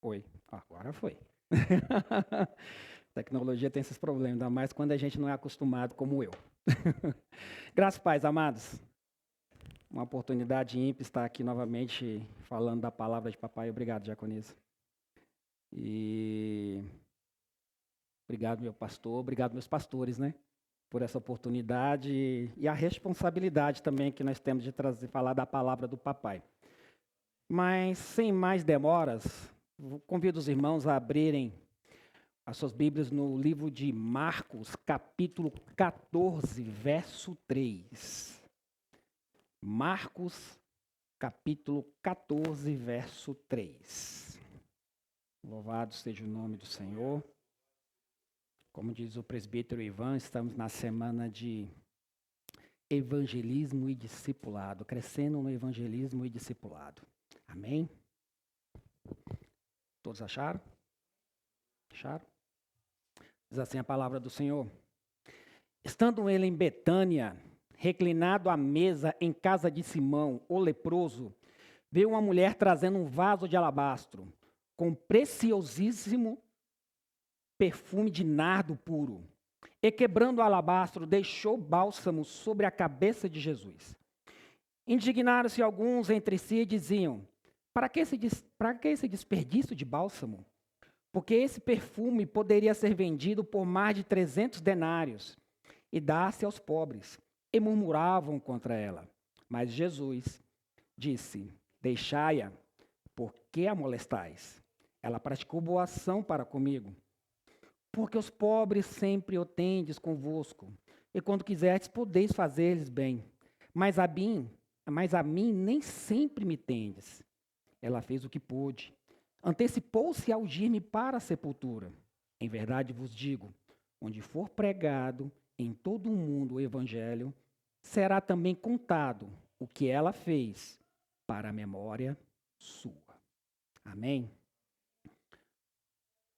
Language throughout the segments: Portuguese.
Oi. Agora foi. Tecnologia tem esses problemas, ainda mais quando a gente não é acostumado como eu. Graças e paz, amados. Uma oportunidade ímpar estar aqui novamente falando da palavra de papai. Obrigado, diaconisa. E obrigado, meu pastor. Obrigado, meus pastores, né? Por essa oportunidade e a responsabilidade também que nós temos de falar da palavra do papai. Mas, sem mais demoras, convido os irmãos a abrirem as suas Bíblias no livro de Marcos, capítulo 14, verso 3. Marcos, capítulo 14, verso 3. Louvado seja o nome do Senhor. Como diz o presbítero Ivan, estamos na semana de evangelismo e discipulado, crescendo no evangelismo e discipulado. Amém? Todos acharam? Acharam? Diz assim a palavra do Senhor. Estando ele em Betânia, reclinado à mesa em casa de Simão, o leproso, veio uma mulher trazendo um vaso de alabastro, com preciosíssimo perfume de nardo puro. E quebrando o alabastro, deixou bálsamo sobre a cabeça de Jesus. Indignaram-se alguns entre si e diziam, para que esse desperdício de bálsamo? Porque esse perfume poderia ser vendido por mais de 300 denários e dar-se aos pobres. E murmuravam contra ela. Mas Jesus disse, deixai-a, por que a molestais? Ela praticou boa ação para comigo. Porque os pobres sempre o tendes convosco, e quando quiserdes podeis fazer-lhes bem. Mas a mim nem sempre me tendes. Ela fez o que pôde. Antecipou-se a ungir-me para a sepultura. Em verdade vos digo, onde for pregado em todo o mundo o evangelho, será também contado o que ela fez para a memória sua. Amém?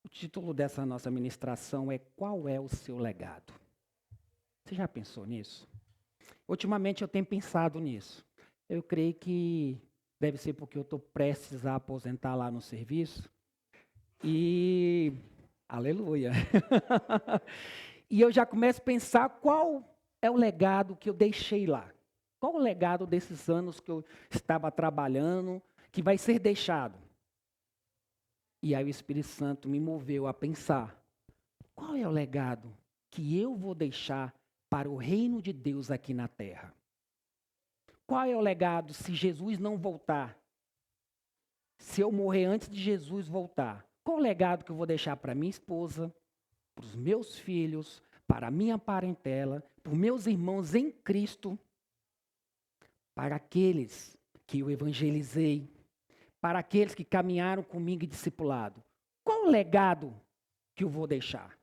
O título dessa nossa ministração é Qual é o seu legado? Você já pensou nisso? Ultimamente eu tenho pensado nisso. Eu creio que deve ser porque eu estou prestes a aposentar lá no serviço. E, aleluia, e eu já começo a pensar qual é o legado que eu deixei lá. Qual o legado desses anos que eu estava trabalhando, que vai ser deixado? E aí o Espírito Santo me moveu a pensar, qual é o legado que eu vou deixar para o reino de Deus aqui na terra? Qual é o legado se Jesus não voltar? Se eu morrer antes de Jesus voltar? Qual o legado que eu vou deixar para minha esposa, para os meus filhos, para a minha parentela, para os meus irmãos em Cristo, para aqueles que eu evangelizei, para aqueles que caminharam comigo e discipulado? Qual o legado que eu vou deixar?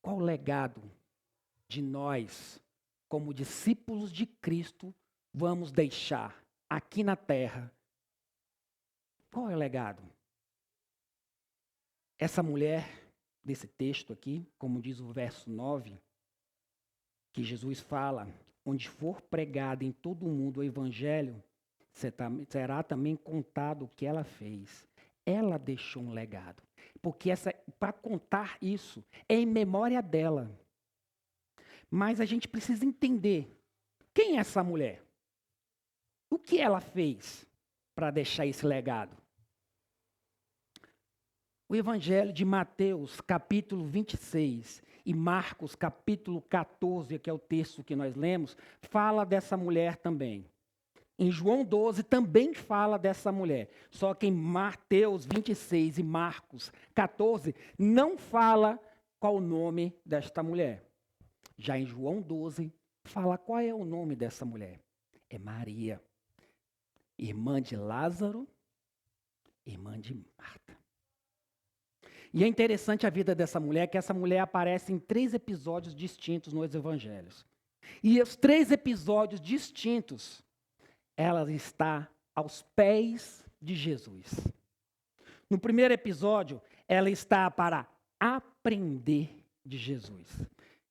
Qual o legado de nós, como discípulos de Cristo, vamos deixar aqui na terra? Qual é o legado? Essa mulher, desse texto aqui, como diz o verso 9, que Jesus fala, onde for pregado em todo o mundo o evangelho, será também contado o que ela fez. Ela deixou um legado. Porque para contar isso, é em memória dela. Mas a gente precisa entender, quem é essa mulher? O que ela fez para deixar esse legado? O Evangelho de Mateus, capítulo 26, e Marcos, capítulo 14, que é o texto que nós lemos, fala dessa mulher também. Em João 12 também fala dessa mulher. Só que em Mateus 26 e Marcos 14 não fala qual o nome desta mulher. Já em João 12 fala qual é o nome dessa mulher. É Maria, irmã de Lázaro, irmã de Marta. E é interessante a vida dessa mulher, que essa mulher aparece em 3 episódios distintos nos evangelhos. E os 3 episódios distintos, ela está aos pés de Jesus. No primeiro episódio, ela está para aprender de Jesus.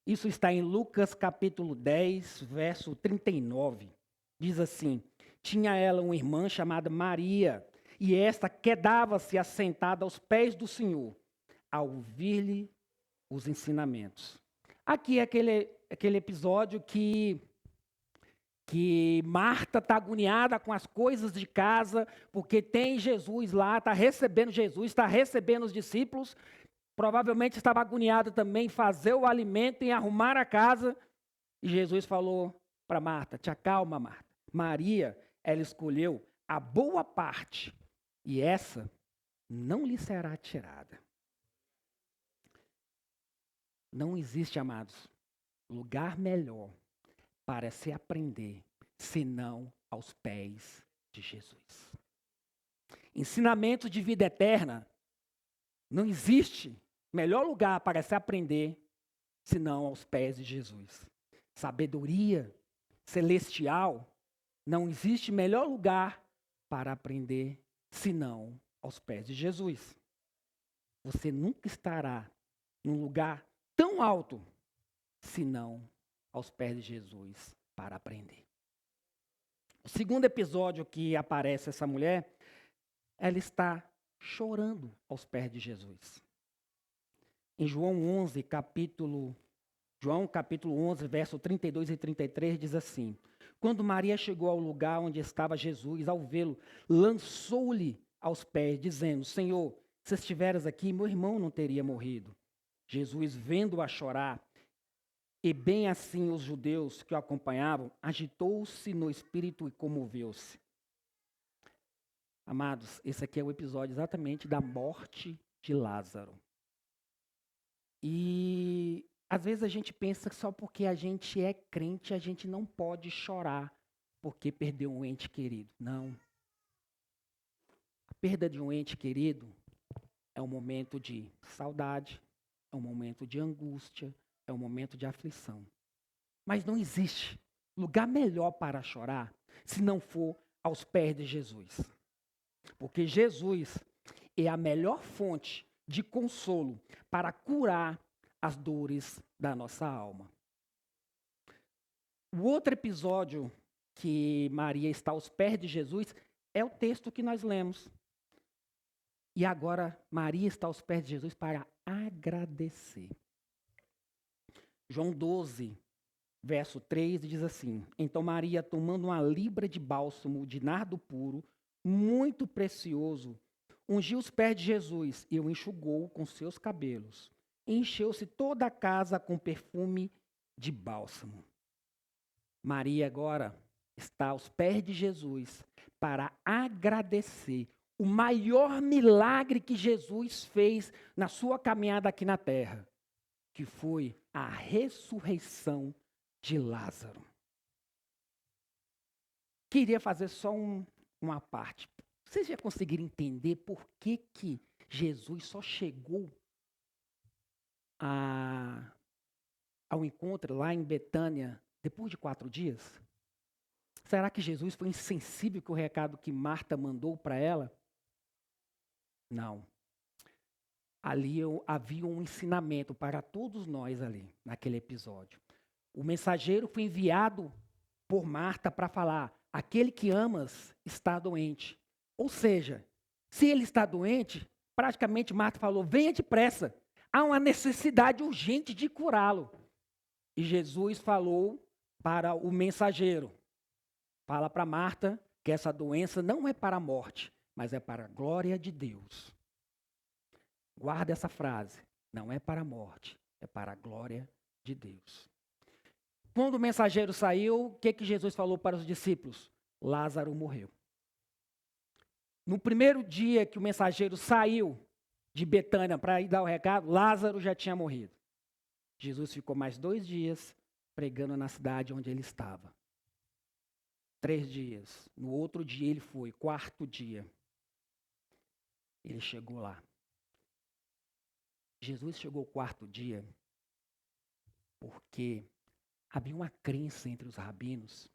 Isso está em Lucas capítulo 10, verso 39. Diz assim, tinha ela uma irmã chamada Maria, e esta quedava-se assentada aos pés do Senhor, a ouvir-lhe os ensinamentos. Aqui é aquele episódio que Marta está agoniada com as coisas de casa, porque tem Jesus lá, está recebendo Jesus, está recebendo os discípulos. Provavelmente estava agoniada também em fazer o alimento, em arrumar a casa. E Jesus falou para Marta: te acalma, Marta. Maria, ela escolheu a boa parte, e essa não lhe será tirada. Não existe, amados, lugar melhor para se aprender, senão aos pés de Jesus. Ensinamento de vida eterna, não existe melhor lugar para se aprender, senão aos pés de Jesus. Sabedoria celestial, não existe melhor lugar para aprender, senão aos pés de Jesus. Você nunca estará num lugar tão alto, senão aos pés de Jesus para aprender. O segundo episódio que aparece essa mulher, ela está chorando aos pés de Jesus. Em João capítulo 11, verso 32 e 33, diz assim: quando Maria chegou ao lugar onde estava Jesus, ao vê-lo, lançou-lhe aos pés, dizendo: Senhor, se estiveras aqui, meu irmão não teria morrido. Jesus, vendo-a chorar, e bem assim os judeus que o acompanhavam, agitou-se no espírito e comoveu-se. Amados, esse aqui é o episódio exatamente da morte de Lázaro. E às vezes a gente pensa que só porque a gente é crente, a gente não pode chorar porque perdeu um ente querido. Não. A perda de um ente querido é um momento de saudade, é um momento de angústia, é um momento de aflição. Mas não existe lugar melhor para chorar se não for aos pés de Jesus. Porque Jesus é a melhor fonte de consolo para curar as dores da nossa alma. O outro episódio que Maria está aos pés de Jesus é o texto que nós lemos. E agora Maria está aos pés de Jesus para agradecer. João 12, verso 3 diz assim: então Maria, tomando uma libra de bálsamo de nardo puro, muito precioso, ungiu os pés de Jesus e o enxugou com seus cabelos. Encheu-se toda a casa com perfume de bálsamo. Maria agora está aos pés de Jesus para agradecer o maior milagre que Jesus fez na sua caminhada aqui na terra, que foi a ressurreição de Lázaro. Queria fazer só uma parte. Vocês já conseguiram entender por que Jesus só chegou ao encontro lá em Betânia depois de 4 dias? Será que Jesus foi insensível com o recado que Marta mandou para ela? Não. Ali havia um ensinamento para todos nós ali, naquele episódio. O mensageiro foi enviado por Marta para falar: aquele que amas está doente. Ou seja, se ele está doente, praticamente Marta falou: venha depressa, há uma necessidade urgente de curá-lo. E Jesus falou para o mensageiro: fala para Marta que essa doença não é para a morte, mas é para a glória de Deus. Guarda essa frase: não é para a morte, é para a glória de Deus. Quando o mensageiro saiu, o que Jesus falou para os discípulos? Lázaro morreu. No primeiro dia que o mensageiro saiu de Betânia para ir dar o recado, Lázaro já tinha morrido. Jesus ficou mais 2 dias pregando na cidade onde ele estava. 3 dias. No outro dia ele foi, 4º dia. Ele chegou lá. Jesus chegou ao 4º dia porque havia uma crença entre os rabinos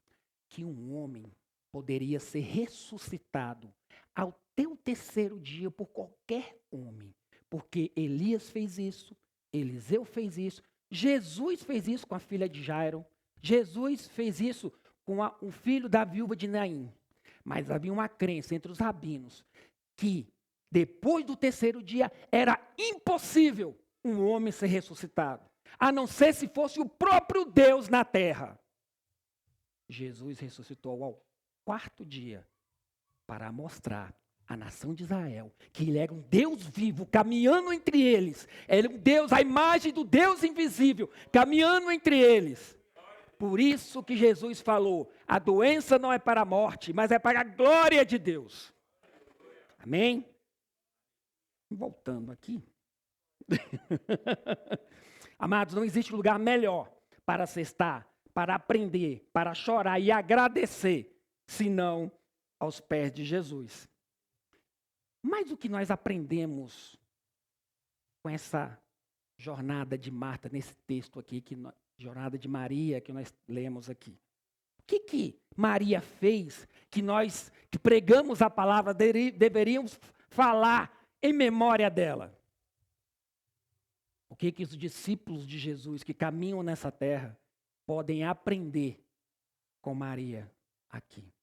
que um homem poderia ser ressuscitado até o 3º dia por qualquer homem. Porque Elias fez isso, Eliseu fez isso, Jesus fez isso com a filha de Jairo, Jesus fez isso com o filho da viúva de Naim. Mas havia uma crença entre os rabinos que depois do terceiro dia era impossível um homem ser ressuscitado, a não ser se fosse o próprio Deus na terra. Jesus ressuscitou ao quarto dia para mostrar à nação de Israel que ele era um Deus vivo, caminhando entre eles. Era um Deus, a imagem do Deus invisível, caminhando entre eles. Por isso que Jesus falou, a doença não é para a morte, mas é para a glória de Deus. Amém? Voltando aqui. Amados, não existe lugar melhor para se estar, para aprender, para chorar e agradecer, senão aos pés de Jesus. Mas o que nós aprendemos com essa jornada de Marta, nesse texto aqui, jornada de Maria, que nós lemos aqui? O que Maria fez que nós, que pregamos a palavra, deveríamos falar em memória dela? O que os discípulos de Jesus que caminham nessa terra podem aprender com Maria aqui?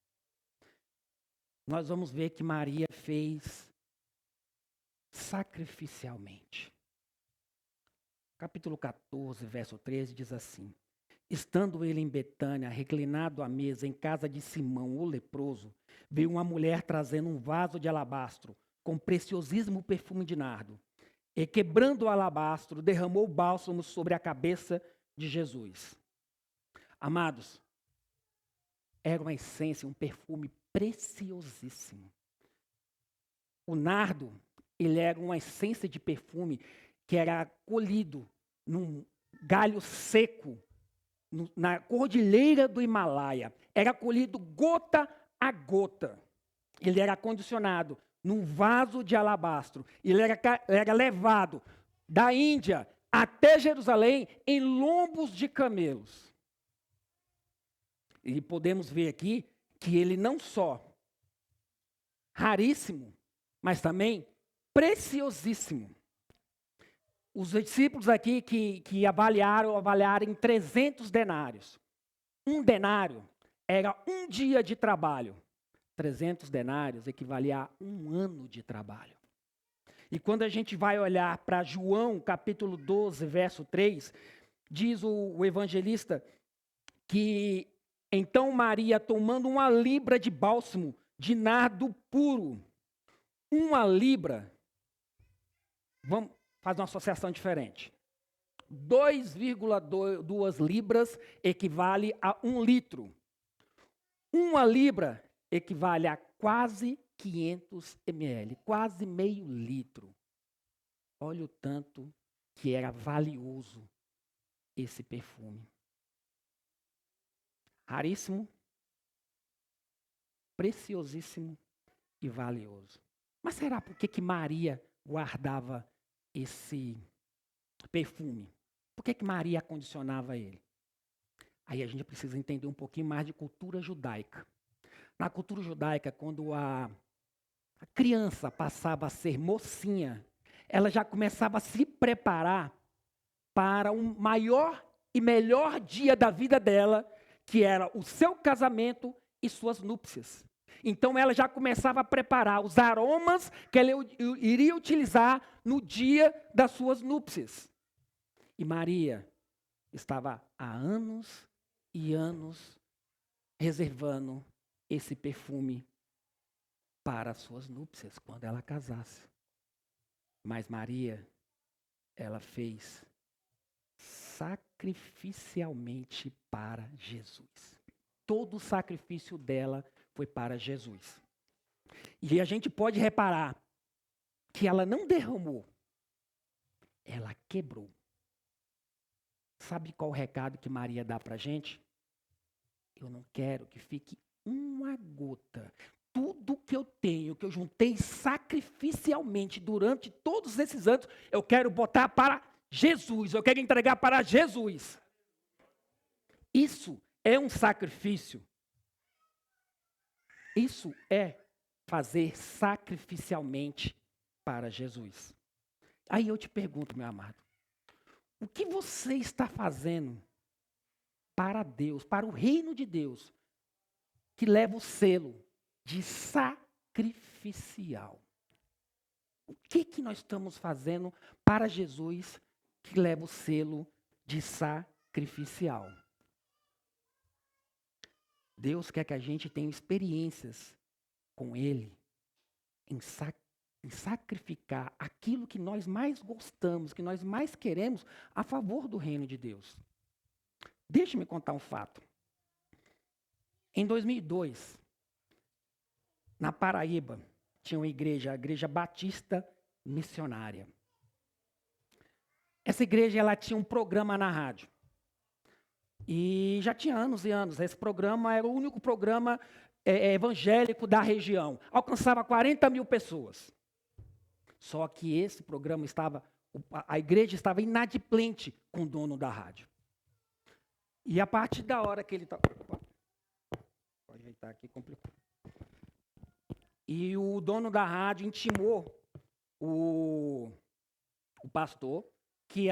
Nós vamos ver que Maria fez sacrificialmente. Capítulo 14, verso 13 diz assim: estando ele em Betânia, reclinado à mesa em casa de Simão, o leproso, veio uma mulher trazendo um vaso de alabastro com preciosíssimo perfume de nardo. E quebrando o alabastro, derramou bálsamo sobre a cabeça de Jesus. Amados, era uma essência, um perfume preciosíssimo. O nardo, ele era uma essência de perfume que era colhido num galho seco, na cordilheira do Himalaia. Era colhido gota a gota. Ele era acondicionado num vaso de alabastro. Ele era levado da Índia até Jerusalém em lombos de camelos. E podemos ver aqui que ele não só raríssimo, mas também preciosíssimo. Os discípulos aqui que avaliaram em 300 denários. Um denário era um dia de trabalho. 300 denários equivalia a um ano de trabalho. E quando a gente vai olhar para João, capítulo 12, verso 3, diz o evangelista que então Maria, tomando 1 libra de bálsamo de nardo puro, 1 libra, vamos fazer uma associação diferente. 2,2 libras equivale a 1 litro. 1 libra equivale a quase 500 ml, quase meio litro. Olha o tanto que era valioso esse perfume. Raríssimo, preciosíssimo e valioso. Mas será por que Maria guardava esse perfume? Por que Maria acondicionava ele? Aí a gente precisa entender um pouquinho mais de cultura judaica. Na cultura judaica, quando a criança passava a ser mocinha, ela já começava a se preparar para o maior e melhor dia da vida dela, que era o seu casamento e suas núpcias. Então ela já começava a preparar os aromas que ela iria utilizar no dia das suas núpcias. E Maria estava há anos e anos reservando esse perfume para as suas núpcias, quando ela casasse. Mas Maria, ela fez sacrificialmente para Jesus. Todo o sacrifício dela foi para Jesus. E a gente pode reparar que ela não derramou, ela quebrou. Sabe qual o recado que Maria dá para a gente? Eu não quero que fique uma gota. Tudo que eu tenho, que eu juntei sacrificialmente durante todos esses anos, eu quero botar para Jesus, eu quero entregar para Jesus. Isso é um sacrifício. Isso é fazer sacrificialmente para Jesus. Aí eu te pergunto, meu amado, o que você está fazendo para Deus, para o reino de Deus, que leva o selo de sacrificial? O que nós estamos fazendo para Jesus que leva o selo de sacrificial? Deus quer que a gente tenha experiências com Ele em sacrificar aquilo que nós mais gostamos, que nós mais queremos a favor do reino de Deus. Deixe-me contar um fato. Em 2002, na Paraíba, tinha uma igreja, a Igreja Batista Missionária. Essa igreja ela tinha um programa na rádio. E já tinha anos e anos. Esse programa era o único programa evangélico da região. Alcançava 40 mil pessoas. Só que esse programa a igreja estava inadimplente com o dono da rádio. E a partir da hora que ele estava... Vou ajeitar aqui, complicou. E o dono da rádio intimou o pastor que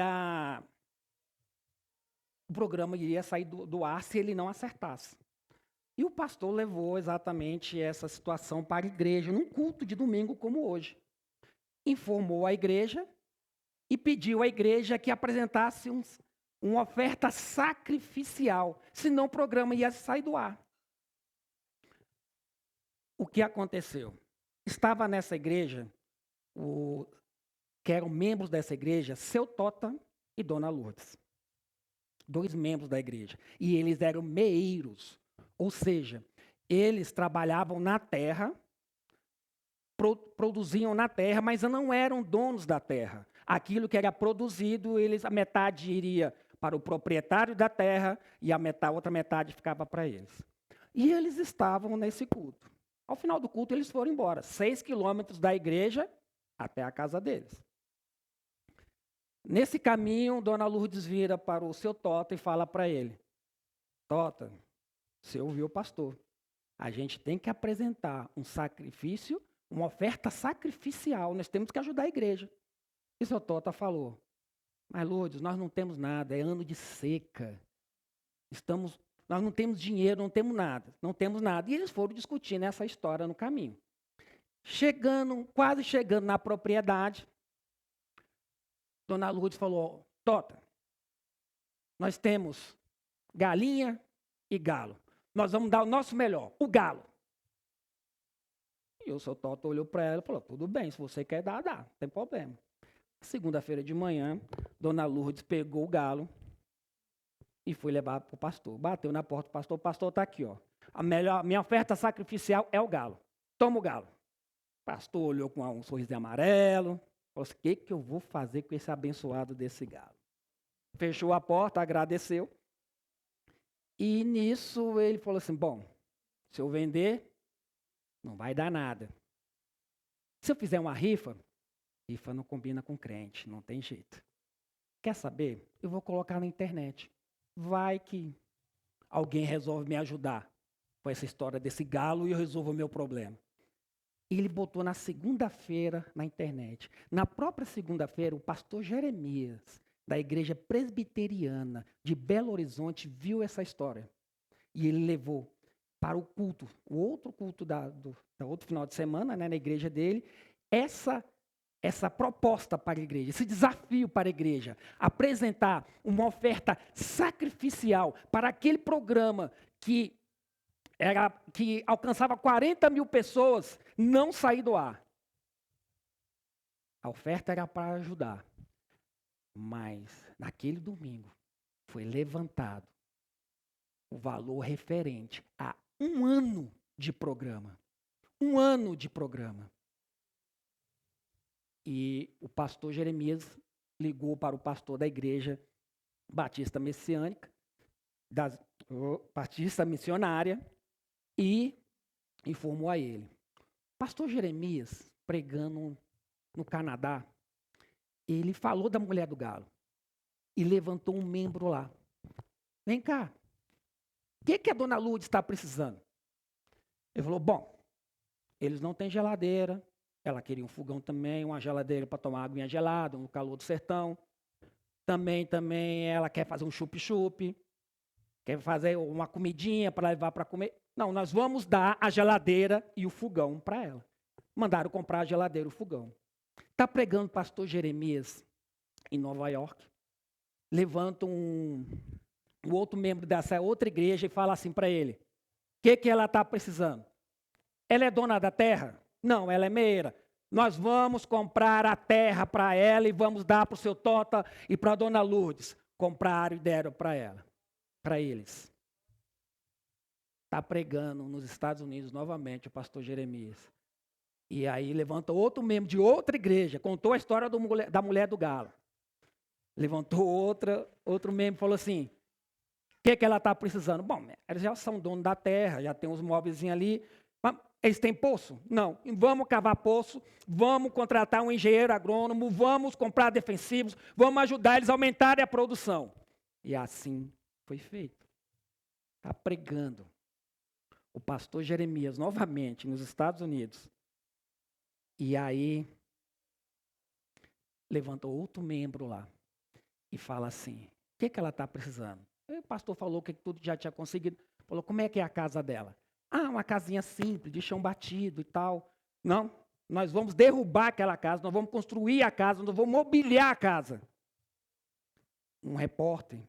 o programa iria sair do ar se ele não acertasse. E o pastor levou exatamente essa situação para a igreja, num culto de domingo como hoje. Informou a igreja e pediu à igreja que apresentasse uma oferta sacrificial, senão o programa ia sair do ar. O que aconteceu? Estava nessa igreja, que eram membros dessa igreja, seu Tota e Dona Lourdes. 2 membros da igreja. E eles eram meeiros, ou seja, eles trabalhavam na terra, produziam na terra, mas não eram donos da terra. Aquilo que era produzido, a metade iria para o proprietário da terra e a outra metade ficava para eles. E eles estavam nesse culto. Ao final do culto, eles foram embora. 6 quilômetros da igreja até a casa deles. Nesse caminho, Dona Lourdes vira para o seu Tota e fala para ele: Tota, você ouviu o pastor. A gente tem que apresentar um sacrifício, uma oferta sacrificial. Nós temos que ajudar a igreja. E seu Tota falou: mas Lourdes, nós não temos nada, é ano de seca. Nós não temos dinheiro, não temos nada. E eles foram discutindo essa história no caminho. Quase chegando na propriedade, Dona Lourdes falou: Tota, nós temos galinha e galo. Nós vamos dar o nosso melhor, o galo. E o seu Tota olhou para ela e falou: tudo bem, se você quer dar, dá, não tem problema. Segunda-feira de manhã, Dona Lourdes pegou o galo e foi levar para o pastor. Bateu na porta do pastor: o pastor está aqui, ó. Minha oferta sacrificial é o galo. Toma o galo. O pastor olhou com um sorriso amarelo. Falou: o que eu vou fazer com esse abençoado desse galo? Fechou a porta, agradeceu. E nisso ele falou assim: bom, se eu vender, não vai dar nada. Se eu fizer uma rifa não combina com crente, não tem jeito. Quer saber? Eu vou colocar na internet. Vai que alguém resolve me ajudar com essa história desse galo e eu resolvo o meu problema. E ele botou na segunda-feira na internet. Na própria segunda-feira, o pastor Jeremias, da igreja presbiteriana de Belo Horizonte, viu essa história. E ele levou para o culto, o outro culto da outro final de semana, né, na igreja dele, essa proposta para a igreja, esse desafio para a igreja, apresentar uma oferta sacrificial para aquele programa que alcançava 40 mil pessoas, não sair do ar. A oferta era para ajudar. Mas, naquele domingo, foi levantado o valor referente a 1 ano de programa. 1 ano de programa. E o pastor Jeremias ligou para o pastor da igreja Batista Messiânica, Batista Missionária, e informou a ele. Pastor Jeremias, pregando no Canadá, ele falou da mulher do galo e levantou um membro lá. Vem cá, o que a Dona Lourdes está precisando? Ele falou: bom, eles não têm geladeira, ela queria um fogão também, uma geladeira para tomar aguinha gelada, no calor do sertão. Também ela quer fazer um chup-chup, quer fazer uma comidinha para levar para comer. Não, nós vamos dar a geladeira e o fogão para ela. Mandaram comprar a geladeira e o fogão. Está pregando o pastor Jeremias em Nova York. Levanta um outro membro dessa outra igreja e fala assim para ele: o que ela está precisando? Ela é dona da terra? Não, ela é meira. Nós vamos comprar a terra para ela e vamos dar para o seu Tota e para a dona Lourdes. Compraram e deram para ela, para eles. Está pregando nos Estados Unidos novamente o pastor Jeremias. E aí levanta outro membro de outra igreja, contou a história da mulher do galo. Levantou outro membro e falou assim: o que ela está precisando? Bom, eles já são donos da terra, já tem uns móveis ali. Mas eles têm poço? Não. Vamos cavar poço, vamos contratar um engenheiro agrônomo, vamos comprar defensivos, vamos ajudar eles a aumentarem a produção. E assim foi feito. Está pregando o pastor Jeremias novamente nos Estados Unidos. E aí levanta outro membro lá e fala assim: o que ela está precisando? O pastor falou que tudo já tinha conseguido. Falou: como é que é a casa dela? Ah, uma casinha simples, de chão batido e tal. Não, nós vamos derrubar aquela casa, nós vamos construir a casa, nós vamos mobiliar a casa. Um repórter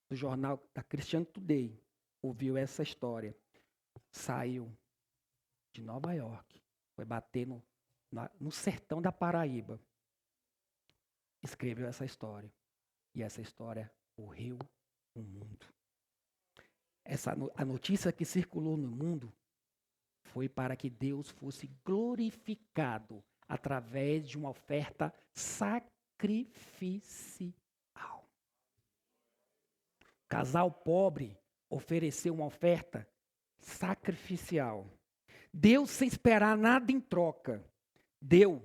do jornal da Christian Today ouviu essa história. Saiu de Nova York, foi bater no sertão da Paraíba. Escreveu essa história. E essa história correu o mundo. A notícia que circulou no mundo foi para que Deus fosse glorificado através de uma oferta sacrificial. O casal pobre ofereceu uma oferta sacrificial. Deus, sem esperar nada em troca, deu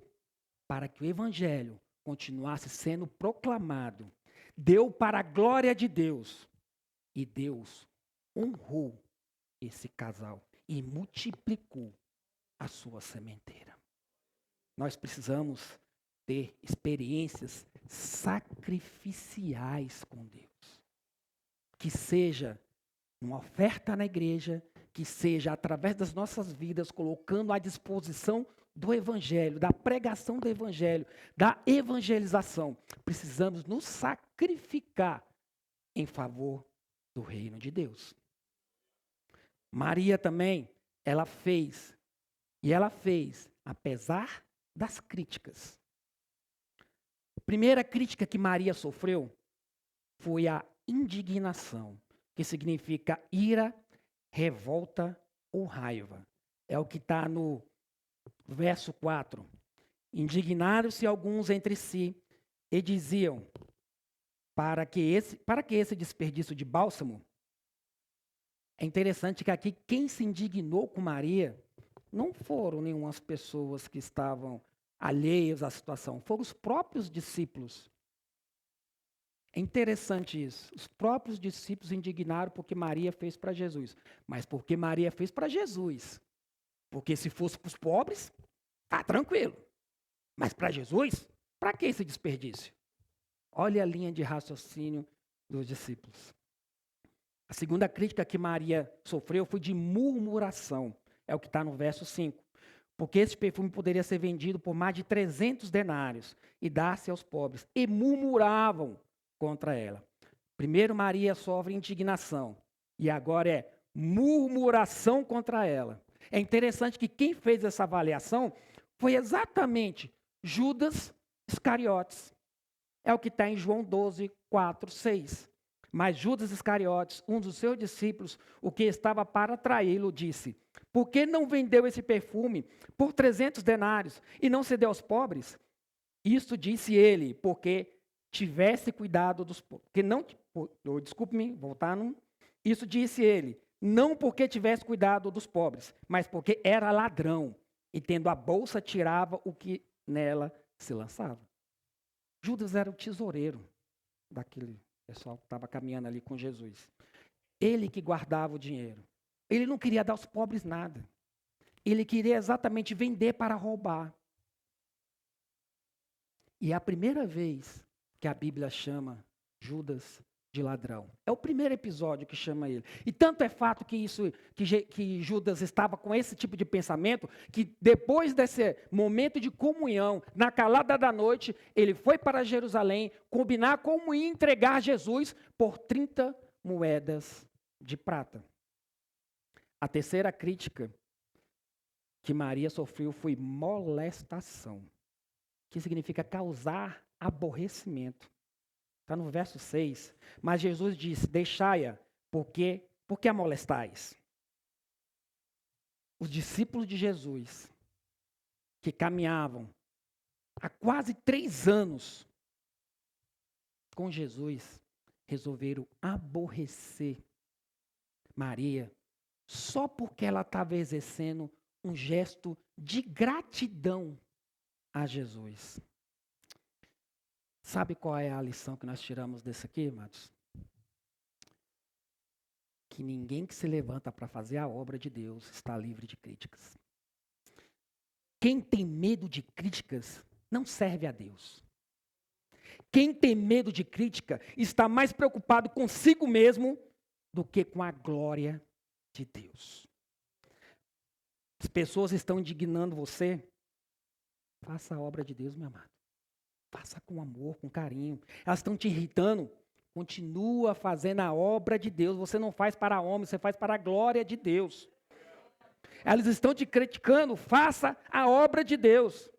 para que o evangelho continuasse sendo proclamado. Deu para a glória de Deus. E Deus honrou esse casal e multiplicou a sua sementeira. Nós precisamos ter experiências sacrificiais com Deus. Que seja uma oferta na igreja, que seja através das nossas vidas, colocando à disposição do evangelho, da pregação do evangelho, da evangelização. Precisamos nos sacrificar em favor do reino de Deus. Maria também, ela fez, apesar das críticas. A primeira crítica que Maria sofreu foi a indignação, que significa ira, revolta ou raiva. É o que está no verso 4. Indignaram-se alguns entre si e diziam: para que esse desperdício de bálsamo? É interessante que aqui quem se indignou com Maria não foram nenhumas pessoas que estavam alheias à situação, foram os próprios discípulos. É interessante isso. Os próprios discípulos indignaram porque Maria fez para Jesus. Mas porque Maria fez para Jesus. Porque se fosse para os pobres, tá tranquilo. Mas para Jesus, para que esse desperdício? Olha a linha de raciocínio dos discípulos. A segunda crítica que Maria sofreu foi de murmuração. É o que está no verso 5. Porque esse perfume poderia ser vendido por mais de 300 denários e dar-se aos pobres. E murmuravam contra ela. Primeiro Maria sofre indignação. E agora é murmuração contra ela. É interessante que quem fez essa avaliação foi exatamente Judas Iscariotes. É o que está em João 12, 4, 6. Mas Judas Iscariotes, um dos seus discípulos, o que estava para traí-lo, disse: por que não vendeu esse perfume por 300 denários e não cedeu aos pobres? Isso disse ele, porque tivesse cuidado dos pobres. Desculpe-me, voltar no... Isso disse ele, não porque tivesse cuidado dos pobres, mas porque era ladrão, e tendo a bolsa tirava o que nela se lançava. Judas era o tesoureiro daquele pessoal que estava caminhando ali com Jesus. Ele que guardava o dinheiro. Ele não queria dar aos pobres nada. Ele queria exatamente vender para roubar. E é a primeira vez que a Bíblia chama Judas de ladrão. É o primeiro episódio que chama ele. E tanto é fato que Judas estava com esse tipo de pensamento, que depois desse momento de comunhão, na calada da noite, ele foi para Jerusalém combinar como ia entregar Jesus por 30 moedas de prata. A terceira crítica que Maria sofreu foi molestação, que significa causar aborrecimento. Está no verso 6. Mas Jesus disse, deixai-a, porque a molestais? Os discípulos de Jesus, que caminhavam há quase 3 anos com Jesus, resolveram aborrecer Maria, só porque ela estava exercendo um gesto de gratidão a Jesus. Sabe qual é a lição que nós tiramos desse aqui, amados? Que ninguém que se levanta para fazer a obra de Deus está livre de críticas. Quem tem medo de críticas não serve a Deus. Quem tem medo de crítica está mais preocupado consigo mesmo do que com a glória de Deus. As pessoas estão indignando você. Faça a obra de Deus, meu amado. Faça com amor, com carinho. Elas estão te irritando. Continua fazendo a obra de Deus. Você não faz para homem, você faz para a glória de Deus. Elas estão te criticando. Faça a obra de Deus.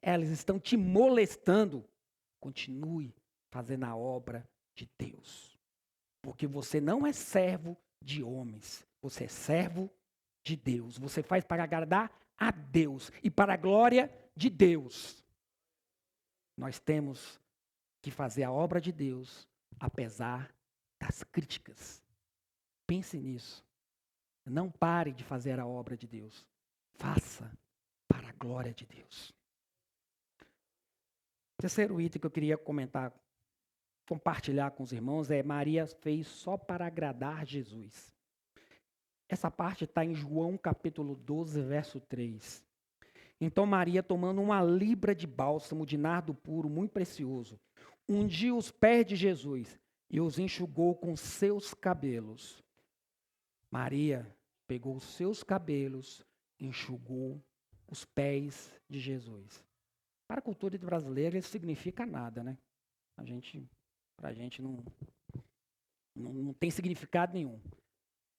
Elas estão te molestando. Continue fazendo a obra de Deus. Porque você não é servo de homens. Você é servo de Deus. Você faz para agradar a Deus e para a glória de Deus. Nós temos que fazer a obra de Deus, apesar das críticas. Pense nisso. Não pare de fazer a obra de Deus. Faça para a glória de Deus. O terceiro item que eu queria compartilhar com os irmãos é Maria fez só para agradar Jesus. Essa parte está em João capítulo 12, verso 3. Então Maria, tomando 1 libra de bálsamo de nardo puro, muito precioso, ungiu os pés de Jesus e os enxugou com seus cabelos. Maria pegou os seus cabelos e enxugou os pés de Jesus. Para a cultura brasileira isso significa nada, né? Para a gente não tem significado nenhum.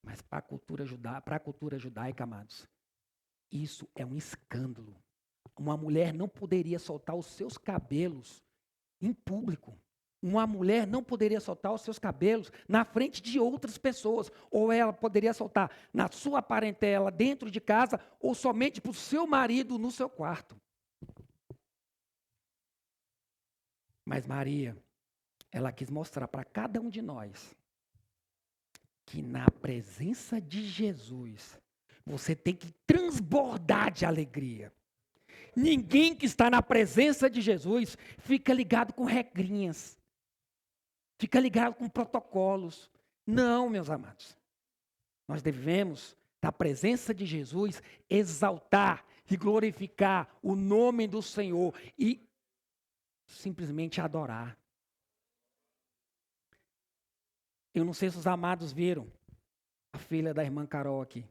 Mas para a cultura judaica, amados, isso é um escândalo. Uma mulher não poderia soltar os seus cabelos em público. Uma mulher não poderia soltar os seus cabelos na frente de outras pessoas. Ou ela poderia soltar na sua parentela, dentro de casa, ou somente para o seu marido no seu quarto. Mas Maria, ela quis mostrar para cada um de nós que na presença de Jesus, você tem que transbordar de alegria. Ninguém que está na presença de Jesus fica ligado com regrinhas, fica ligado com protocolos. Não, meus amados. Nós devemos, na presença de Jesus, exaltar e glorificar o nome do Senhor e simplesmente adorar. Eu não sei se os amados viram a filha da irmã Carol aqui,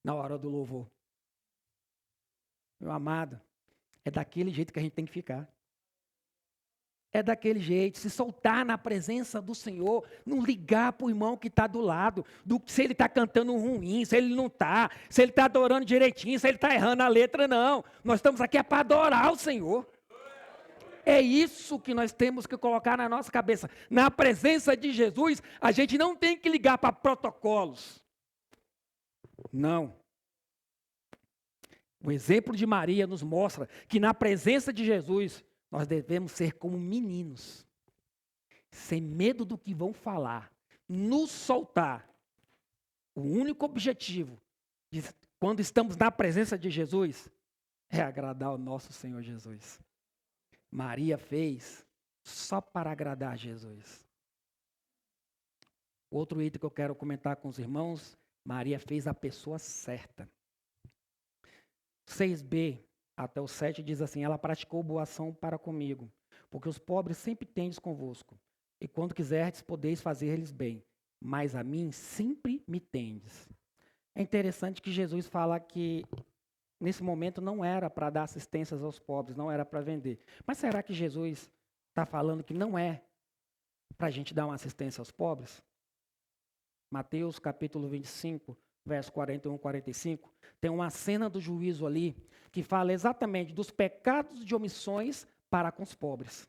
na hora do louvor. Meu amado, é daquele jeito que a gente tem que ficar. É daquele jeito, se soltar na presença do Senhor, não ligar para o irmão que está do lado, se ele está cantando ruim, se ele não está, se ele está adorando direitinho, se ele está errando a letra, não. Nós estamos aqui para adorar o Senhor. É isso que nós temos que colocar na nossa cabeça. Na presença de Jesus, a gente não tem que ligar para protocolos. Não. O exemplo de Maria nos mostra que na presença de Jesus, nós devemos ser como meninos, sem medo do que vão falar, nos soltar. O único objetivo, quando estamos na presença de Jesus, é agradar ao nosso Senhor Jesus. Maria fez só para agradar Jesus. Outro item que eu quero comentar com os irmãos, Maria fez a pessoa certa. 6b até o 7 diz assim, ela praticou boa ação para comigo, porque os pobres sempre tendes convosco, e quando quiserdes, podeis fazer-lhes bem, mas a mim sempre me tendes. É interessante que Jesus fala que nesse momento não era para dar assistências aos pobres, não era para vender. Mas será que Jesus está falando que não é para a gente dar uma assistência aos pobres? Mateus capítulo 25, verso 41 e 45, tem uma cena do juízo ali que fala exatamente dos pecados de omissões para com os pobres.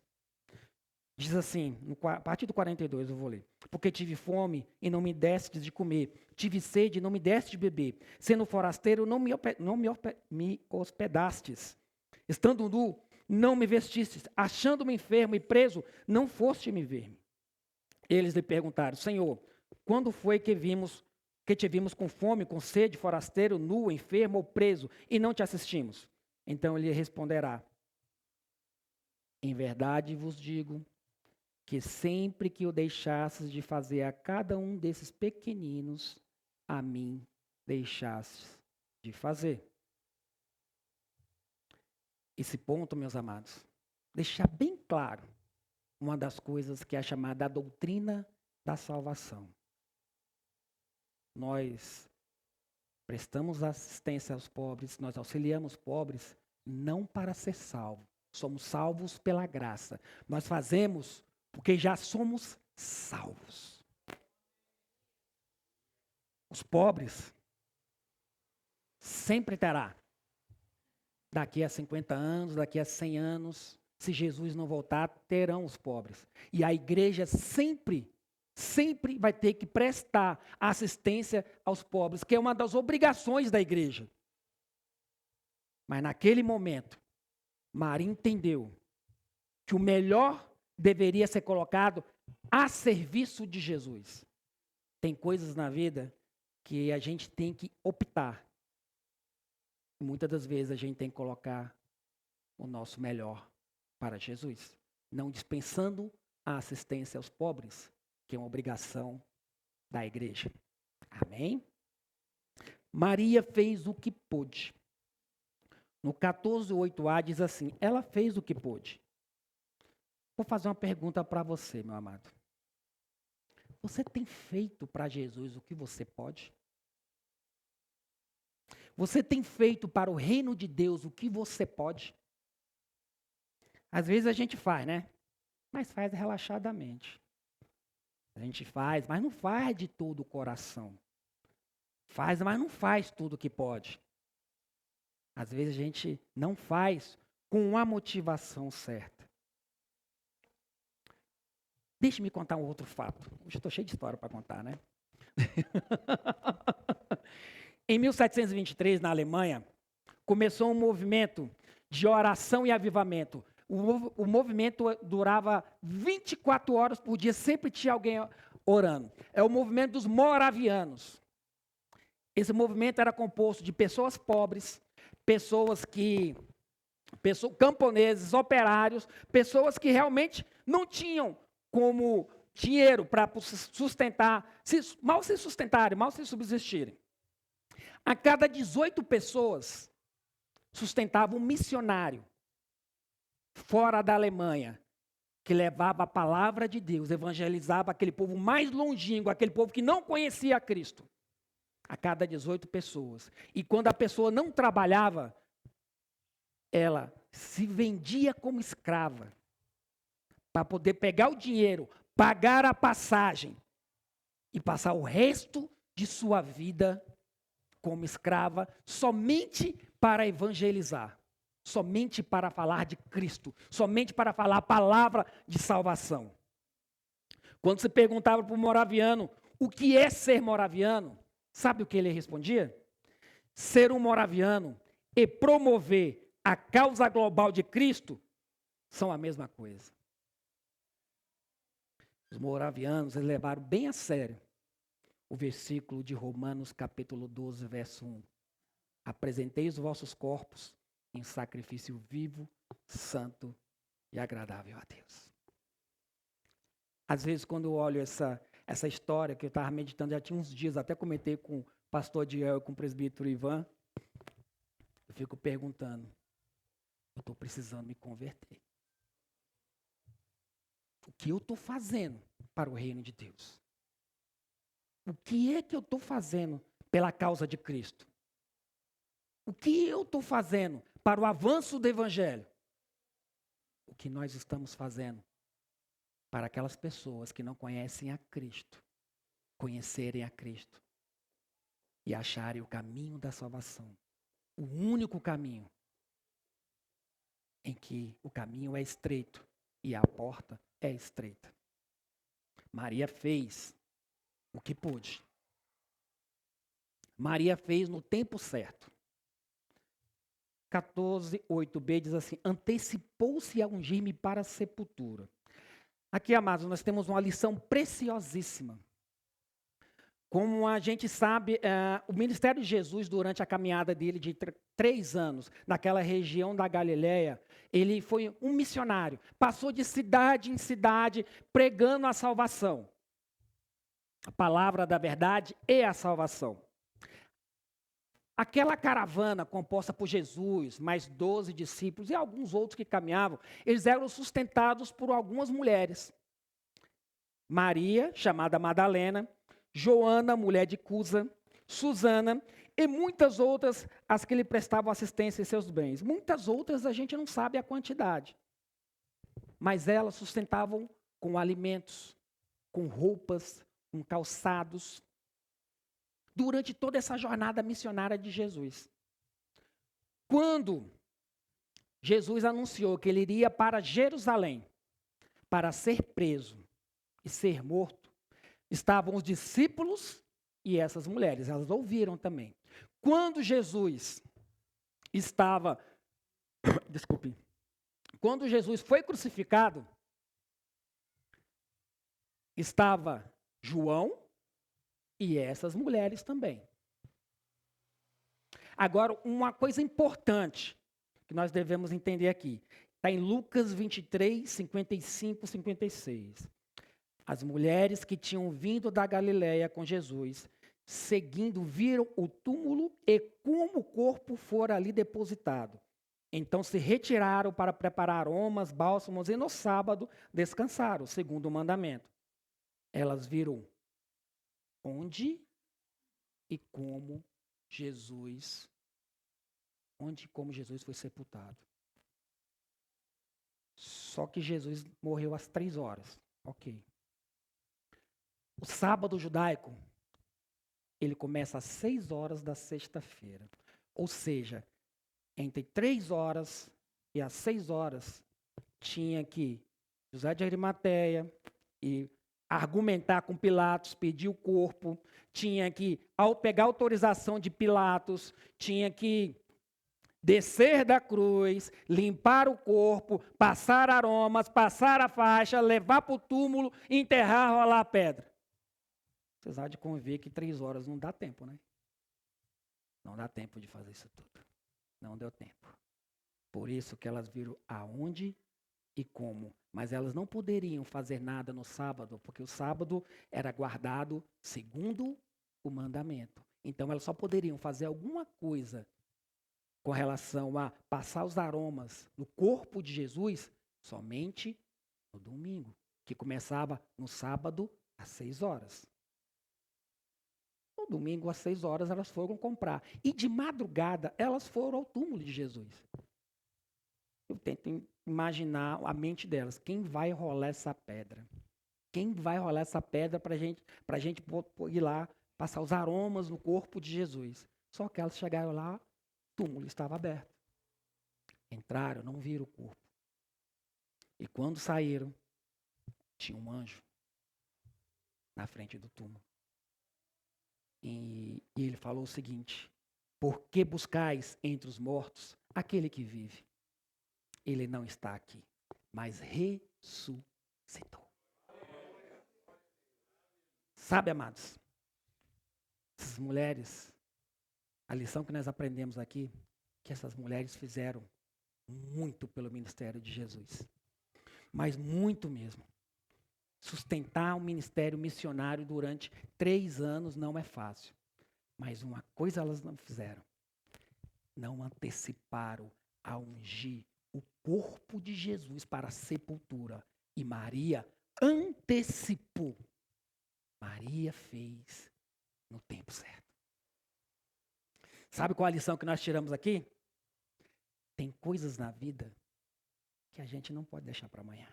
Diz assim, a partir do 42 eu vou ler. Porque tive fome e não me destes de comer, tive sede e não me destes de beber, sendo forasteiro não me hospedastes, estando nu não me vestistes, achando-me enfermo e preso não foste me ver-me. Eles lhe perguntaram, Senhor, quando foi que te vimos com fome, com sede, forasteiro, nu, enfermo ou preso, e não te assistimos? Então ele responderá, em verdade vos digo, que sempre que o deixasses de fazer a cada um desses pequeninos, a mim deixastes de fazer. Esse ponto, meus amados, deixar bem claro uma das coisas que é chamada a doutrina da salvação. Nós prestamos assistência aos pobres, nós auxiliamos pobres, não para ser salvo. Somos salvos pela graça. Nós fazemos porque já somos salvos. Os pobres sempre terá. Daqui a 50 anos, daqui a 100 anos, se Jesus não voltar, terão os pobres. E a igreja sempre vai ter que prestar assistência aos pobres, que é uma das obrigações da igreja. Mas naquele momento, Maria entendeu que o melhor deveria ser colocado a serviço de Jesus. Tem coisas na vida que a gente tem que optar. Muitas das vezes a gente tem que colocar o nosso melhor para Jesus, não dispensando a assistência aos pobres, que é uma obrigação da igreja. Amém? Maria fez o que pôde. No 14:8a diz assim, ela fez o que pôde. Vou fazer uma pergunta para você, meu amado. Você tem feito para Jesus o que você pode? Você tem feito para o reino de Deus o que você pode? Às vezes a gente faz, né? Mas faz relaxadamente. A gente faz, mas não faz de todo o coração. Faz, mas não faz tudo o que pode. Às vezes a gente não faz com a motivação certa. Deixe-me contar um outro fato. Hoje eu estou cheio de história para contar, né? Em 1723, na Alemanha, começou um movimento de oração e avivamento. O movimento durava 24 horas por dia, sempre tinha alguém orando. É o movimento dos moravianos. Esse movimento era composto de pessoas pobres, camponeses, operários, pessoas que realmente não tinham como dinheiro para sustentar, mal se sustentarem, mal se subsistirem. A cada 18 pessoas sustentava um missionário fora da Alemanha, que levava a palavra de Deus, evangelizava aquele povo mais longínquo, aquele povo que não conhecia a Cristo. A cada 18 pessoas. E quando a pessoa não trabalhava, ela se vendia como escrava para poder pegar o dinheiro, pagar a passagem e passar o resto de sua vida como escrava, somente para evangelizar, somente para falar de Cristo, somente para falar a palavra de salvação. Quando se perguntava para o moraviano o que é ser moraviano, sabe o que ele respondia? Ser um moraviano e promover a causa global de Cristo são a mesma coisa. Os moravianos eles levaram bem a sério o versículo de Romanos capítulo 12, verso 1. Apresentei os vossos corpos em sacrifício vivo, santo e agradável a Deus. Às vezes, quando eu olho essa história que eu estava meditando, já tinha uns dias, até comentei com o pastor Diel e com o presbítero Ivan, eu fico perguntando, eu estou precisando me converter. O que eu estou fazendo para o reino de Deus? O que é que eu estou fazendo pela causa de Cristo? O que eu estou fazendo para o avanço do Evangelho? O que nós estamos fazendo para aquelas pessoas que não conhecem a Cristo, conhecerem a Cristo e acharem o caminho da salvação. O único caminho em que o caminho é estreito e a porta é estreita. Maria fez o que pôde. Maria fez no tempo certo. 14:8b diz assim: antecipou-se a ungir-me para a sepultura. Aqui, amados, nós temos uma lição preciosíssima. Como a gente sabe, o ministério de Jesus, durante a caminhada dele de 3 anos, naquela região da Galileia, ele foi um missionário. Passou de cidade em cidade, pregando a salvação. A palavra da verdade é a salvação. Aquela caravana composta por Jesus, mais 12 discípulos e alguns outros que caminhavam, eles eram sustentados por algumas mulheres. Maria, chamada Madalena, Joana, mulher de Cusa, Susana e muitas outras as que lhe prestavam assistência em seus bens. Muitas outras a gente não sabe a quantidade. Mas elas sustentavam com alimentos, com roupas, com calçados, durante toda essa jornada missionária de Jesus. Quando Jesus anunciou que ele iria para Jerusalém para ser preso e ser morto, estavam os discípulos e essas mulheres, elas ouviram também. Quando Jesus estava, desculpe, quando Jesus foi crucificado, estava João e essas mulheres também. Agora, uma coisa importante que nós devemos entender aqui, está em Lucas 23, 55, 56. As mulheres que tinham vindo da Galileia com Jesus, seguindo, viram o túmulo e como o corpo fora ali depositado. Então se retiraram para preparar aromas, bálsamos e no sábado descansaram, segundo o mandamento. Elas viram onde e como Jesus foi sepultado. Só que Jesus morreu às 3 horas. Ok. O sábado judaico, ele começa às 6 horas da sexta-feira. Ou seja, entre 3 horas e às 6 horas, tinha que José de Arimateia e argumentar com Pilatos, pedir o corpo, tinha que, ao pegar a autorização de Pilatos, tinha que descer da cruz, limpar o corpo, passar aromas, passar a faixa, levar para o túmulo, enterrar, rolar a pedra. Vocês há de convir que 3 horas não dá tempo, né? Não dá tempo de fazer isso tudo. Não deu tempo. Por isso que elas viram aonde e como. Mas elas não poderiam fazer nada no sábado, porque o sábado era guardado segundo o mandamento. Então elas só poderiam fazer alguma coisa com relação a passar os aromas no corpo de Jesus somente no domingo, que começava no sábado às 6 horas. No domingo às 6 horas elas foram comprar. E de madrugada elas foram ao túmulo de Jesus. Eu tento imaginar a mente delas. Quem vai rolar essa pedra? Quem vai rolar essa pedra para a gente ir lá passar os aromas no corpo de Jesus? Só que elas chegaram lá, o túmulo estava aberto. Entraram, não viram o corpo. E quando saíram, tinha um anjo na frente do túmulo. E ele falou o seguinte: por que buscais entre os mortos aquele que vive? Ele não está aqui, mas ressuscitou. Sabe, amados, essas mulheres, a lição que nós aprendemos aqui, que essas mulheres fizeram muito pelo ministério de Jesus. Mas muito mesmo. Sustentar um ministério missionário durante 3 anos não é fácil. Mas uma coisa elas não fizeram. Não anteciparam a ungir o corpo de Jesus para a sepultura. E Maria antecipou. Maria fez no tempo certo. Sabe qual a lição que nós tiramos aqui? Tem coisas na vida que a gente não pode deixar para amanhã.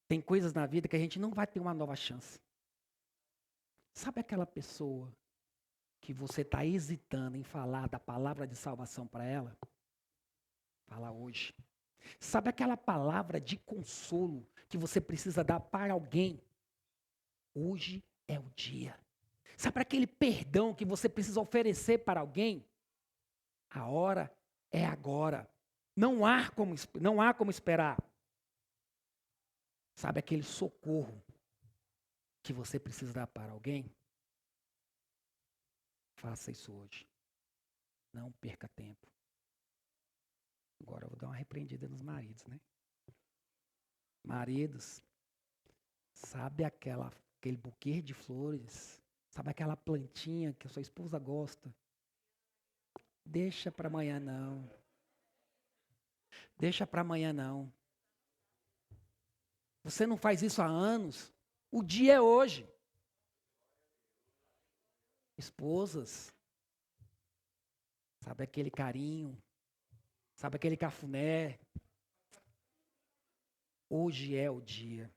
Tem coisas na vida que a gente não vai ter uma nova chance. Sabe aquela pessoa que você está hesitando em falar da palavra de salvação para ela? Fala hoje. Sabe aquela palavra de consolo que você precisa dar para alguém? Hoje é o dia. Sabe aquele perdão que você precisa oferecer para alguém? A hora é agora. Não há como esperar. Sabe aquele socorro que você precisa dar para alguém? Faça isso hoje. Não perca tempo. Agora eu vou dar uma repreendida nos maridos, né? Maridos, sabe aquele buquê de flores? Sabe aquela plantinha que a sua esposa gosta? Deixa para amanhã não. Deixa para amanhã não. Você não faz isso há anos. O dia é hoje. Esposas, sabe aquele carinho? Sabe aquele cafuné? Hoje é o dia.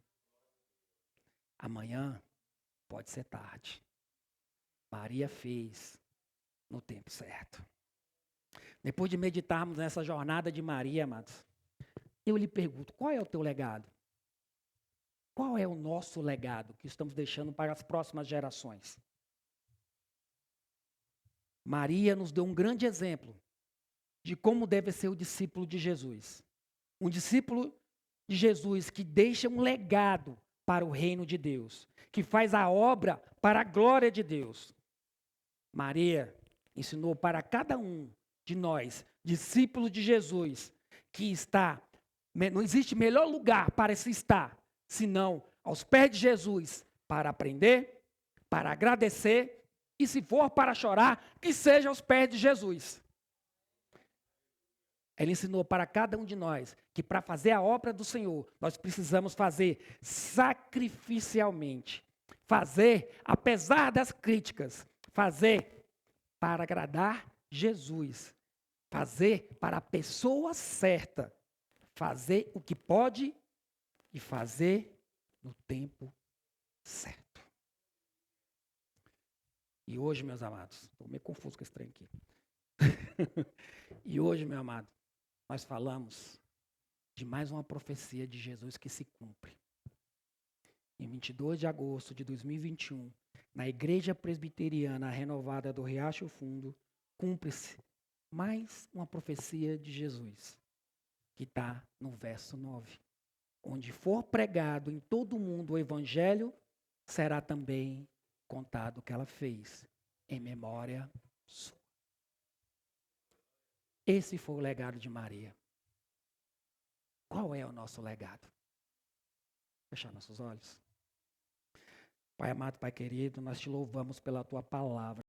Amanhã pode ser tarde. Maria fez no tempo certo. Depois de meditarmos nessa jornada de Maria, amados, eu lhe pergunto, qual é o teu legado? Qual é o nosso legado que estamos deixando para as próximas gerações? Maria nos deu um grande exemplo de como deve ser o discípulo de Jesus. Um discípulo de Jesus que deixa um legado para o reino de Deus, que faz a obra para a glória de Deus. Maria ensinou para cada um de nós, discípulos de Jesus, que não existe melhor lugar para se estar, senão aos pés de Jesus, para aprender, para agradecer, e se for para chorar, que seja aos pés de Jesus. Ele ensinou para cada um de nós que para fazer a obra do Senhor, nós precisamos fazer sacrificialmente. Fazer, apesar das críticas, fazer para agradar Jesus. Fazer para a pessoa certa. Fazer o que pode e fazer no tempo certo. E hoje, meus amados, estou meio confuso com esse trem aqui. E hoje, meu amado, nós falamos de mais uma profecia de Jesus que se cumpre. Em 22 de agosto de 2021, na Igreja Presbiteriana Renovada do Riacho Fundo, cumpre-se mais uma profecia de Jesus, que está no verso 9. Onde for pregado em todo o mundo o Evangelho, será também contado o que ela fez, em memória sua. Esse foi o legado de Maria. Qual é o nosso legado? Fechar nossos olhos. Pai amado, Pai querido, nós te louvamos pela tua palavra.